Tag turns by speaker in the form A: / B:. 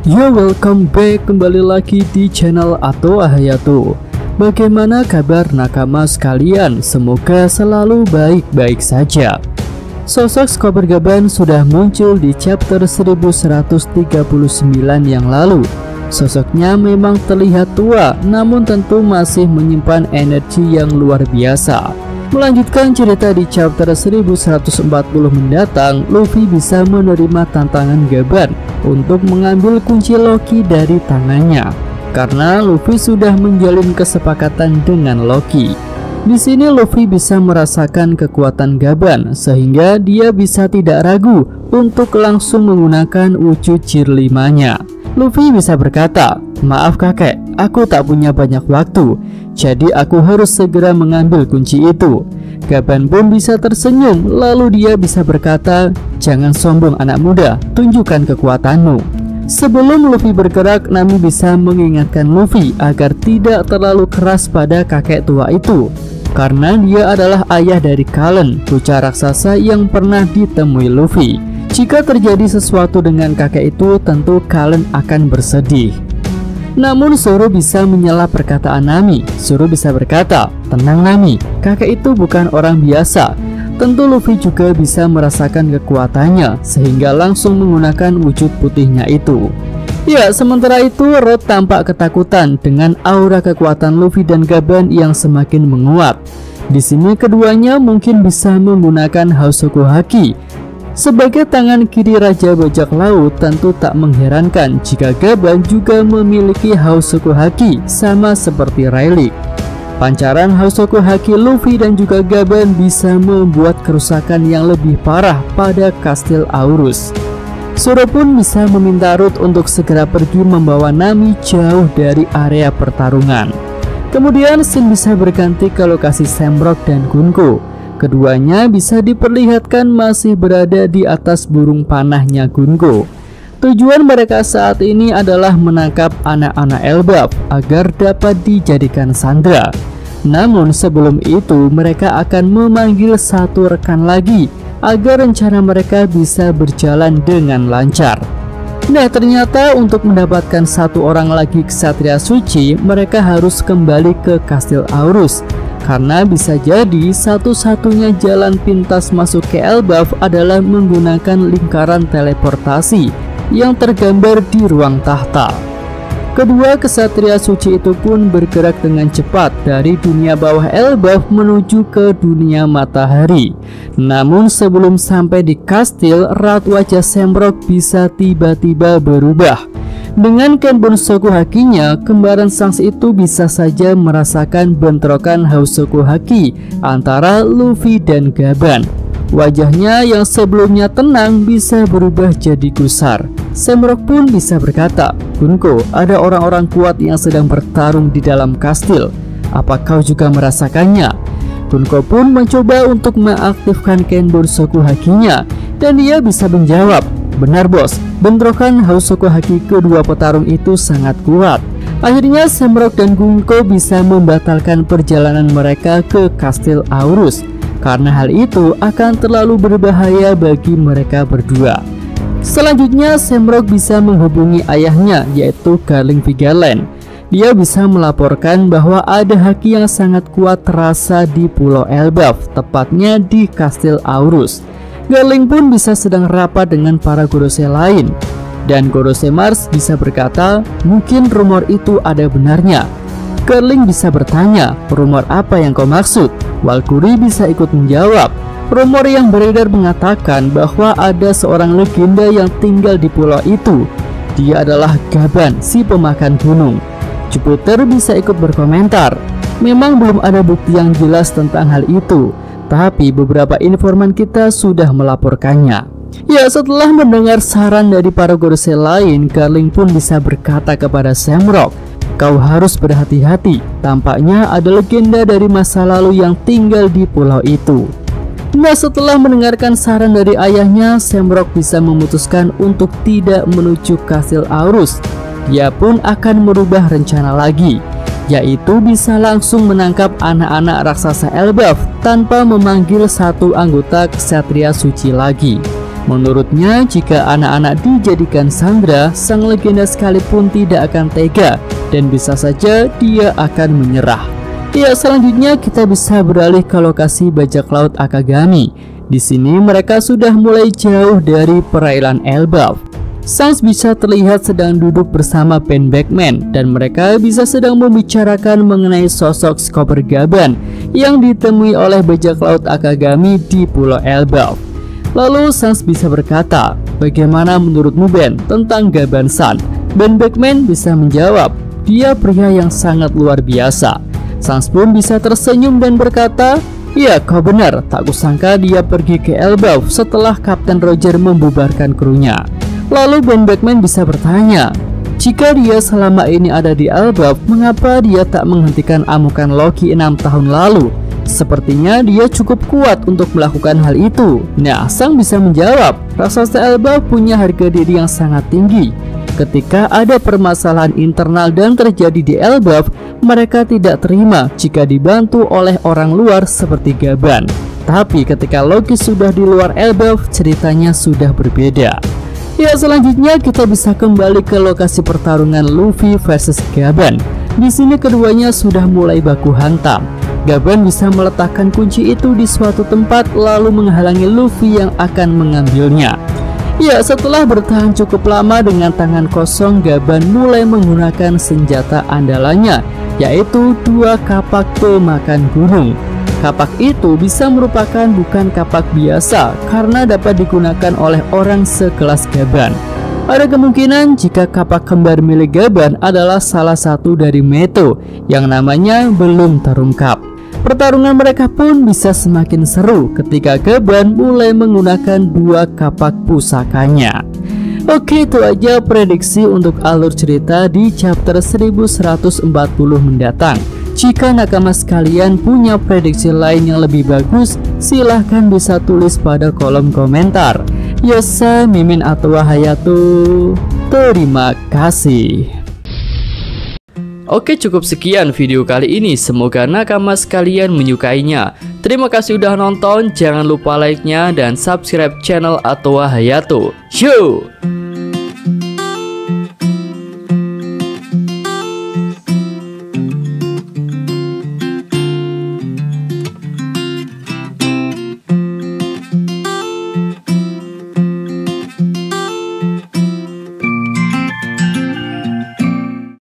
A: Yo, welcome back kembali lagi di channel Ato Hayato. Bagaimana kabar nakama sekalian? Semoga selalu baik-baik saja. Sosok Skobar Gaban sudah muncul di chapter 1139 yang lalu. Sosoknya memang terlihat tua, namun tentu masih menyimpan energi yang luar biasa. Melanjutkan cerita di chapter 1140 mendatang, Luffy bisa menerima tantangan Gaban untuk mengambil kunci Loki dari tangannya, karena Luffy sudah menjalin kesepakatan dengan Loki. Di sini Luffy bisa merasakan kekuatan Gaban, sehingga dia bisa tidak ragu untuk langsung menggunakan wujud Gear 5-nya. Luffy bisa berkata, "Maaf kakek, aku tak punya banyak waktu, jadi aku harus segera mengambil kunci itu." Gaban pun bisa tersenyum, lalu dia bisa berkata, "Jangan sombong anak muda, tunjukkan kekuatanmu." Sebelum Luffy bergerak, Nami bisa mengingatkan Luffy agar tidak terlalu keras pada kakek tua itu, karena dia adalah ayah dari Kallen, bocah raksasa yang pernah ditemui Luffy. Jika terjadi sesuatu dengan kakek itu, tentu Kallen akan bersedih. Namun Zoro bisa menyela perkataan Nami. Zoro bisa berkata, "Tenang Nami, kakek itu bukan orang biasa." Tentu Luffy juga bisa merasakan kekuatannya, sehingga langsung menggunakan wujud putihnya itu. Ya, sementara itu Road tampak ketakutan dengan aura kekuatan Luffy dan Gaban yang semakin menguat. Di sini keduanya mungkin bisa menggunakan Hausoku Haki. Sebagai tangan kiri Raja Bajak Laut, tentu tak mengherankan jika Gaban juga memiliki Hausoku Haki sama seperti Rayleigh. Pancaran Hausoku Haki Luffy dan juga Gaban bisa membuat kerusakan yang lebih parah pada Kastil Aurus. Zoro pun bisa meminta Road untuk segera pergi membawa Nami jauh dari area pertarungan. Kemudian scene bisa berganti ke lokasi Samrock dan Gunko. Keduanya bisa diperlihatkan masih berada di atas burung panahnya Gunko. Tujuan mereka saat ini adalah menangkap anak-anak Elbaf agar dapat dijadikan sandera. Namun sebelum itu mereka akan memanggil satu rekan lagi agar rencana mereka bisa berjalan dengan lancar. Nah, ternyata untuk mendapatkan satu orang lagi ksatria suci, mereka harus kembali ke Kastil Aurus, karena bisa jadi satu-satunya jalan pintas masuk ke Elbaf adalah menggunakan lingkaran teleportasi yang tergambar di ruang tahta. Kedua ksatria suci itu pun bergerak dengan cepat dari dunia bawah Elbaf menuju ke dunia matahari. Namun sebelum sampai di kastil, raut wajah Samrock bisa tiba-tiba berubah. Dengan Kenbon Soku Hakinya, kembaran Shanks itu bisa saja merasakan bentrokan Hausoku Haki antara Luffy dan Gaban. Wajahnya yang sebelumnya tenang bisa berubah jadi gusar. Samrock pun bisa berkata, "Gunko, ada orang-orang kuat yang sedang bertarung di dalam kastil. Apa kau juga merasakannya?" Gunko pun mencoba untuk mengaktifkan Kenbon Soku Hakinya, dan dia bisa menjawab, "Benar bos, bentrokan Hausoku Haki kedua petarung itu sangat kuat." Akhirnya Samrock dan Gunko bisa membatalkan perjalanan mereka ke Kastil Aurus, karena hal itu akan terlalu berbahaya bagi mereka berdua. Selanjutnya Samrock bisa menghubungi ayahnya, yaitu Garling Vigeland. Dia bisa melaporkan bahwa ada haki yang sangat kuat terasa di Pulau Elbaf, tepatnya di Kastil Aurus. Garling pun bisa sedang rapat dengan para Gorosei lain, dan Gorosei Mars bisa berkata, "Mungkin rumor itu ada benarnya." Garling bisa bertanya, "Rumor apa yang kau maksud?" Valkyrie bisa ikut menjawab, "Rumor yang beredar mengatakan bahwa ada seorang legenda yang tinggal di pulau itu. Dia adalah Gaban, si pemakan gunung." Jupiter bisa ikut berkomentar, "Memang belum ada bukti yang jelas tentang hal itu, tapi beberapa informan kita sudah melaporkannya." Ya, setelah mendengar saran dari para Gorosei lain, Garling pun bisa berkata kepada Samrock, "Kau harus berhati-hati, tampaknya ada legenda dari masa lalu yang tinggal di pulau itu." Nah, setelah mendengarkan saran dari ayahnya, Samrock bisa memutuskan untuk tidak menuju Kastil Aurus. Dia pun akan merubah rencana lagi, yaitu bisa langsung menangkap anak-anak raksasa Elbaf tanpa memanggil satu anggota ksatria suci lagi. Menurutnya, jika anak-anak dijadikan sandera, sang legenda sekalipun tidak akan tega dan bisa saja dia akan menyerah. Ya, selanjutnya kita bisa beralih ke lokasi bajak laut Akagami. Di sini mereka sudah mulai jauh dari perairan Elbaf. Sans bisa terlihat sedang duduk bersama Pan Beckman dan mereka bisa sedang membicarakan mengenai sosok Skopper Gaban yang ditemui oleh bajak laut Akagami di Pulau Elbaf. Lalu Sans bisa berkata, "Bagaimana menurutmu Ben tentang Gaban-san?" Pan Beckman bisa menjawab, "Dia pria yang sangat luar biasa." Sans pun bisa tersenyum dan berkata, "Ya, kau benar, tak kusangka dia pergi ke Elbaf setelah Kapten Roger membubarkan krunya." Lalu Pan Beckman bisa bertanya, jika dia selama ini ada di Elbaf, mengapa dia tak menghentikan amukan Loki 6 tahun lalu? Sepertinya dia cukup kuat untuk melakukan hal itu. Nah, Sang bisa menjawab, raksasa Elbaf punya harga diri yang sangat tinggi. Ketika ada permasalahan internal dan terjadi di Elbaf, mereka tidak terima jika dibantu oleh orang luar seperti Gaban. Tapi ketika Loki sudah di luar Elbaf, ceritanya sudah berbeda. Ya, selanjutnya kita bisa kembali ke lokasi pertarungan Luffy versus Gaban. Di sini keduanya sudah mulai baku hantam. Gaban bisa meletakkan kunci itu di suatu tempat lalu menghalangi Luffy yang akan mengambilnya. Ya, setelah bertahan cukup lama dengan tangan kosong, Gaban mulai menggunakan senjata andalannya, yaitu 2 kapak pemakan gunung. Kapak itu bisa merupakan bukan kapak biasa karena dapat digunakan oleh orang sekelas Gaban. Ada kemungkinan jika kapak kembar milik Gaban adalah salah satu dari Meto yang namanya belum terungkap. Pertarungan mereka pun bisa semakin seru ketika Gaban mulai menggunakan 2 kapak pusakanya. Oke, itu aja prediksi untuk alur cerita di chapter 1140 mendatang. Jika nakama sekalian punya prediksi lain yang lebih bagus, silahkan bisa tulis pada kolom komentar. Yosa, Mimin atau Hayato. Terima kasih. Oke, cukup sekian video kali ini. Semoga nakama sekalian menyukainya. Terima kasih udah nonton. Jangan lupa like-nya dan subscribe channel Atowa Hayato. Yo!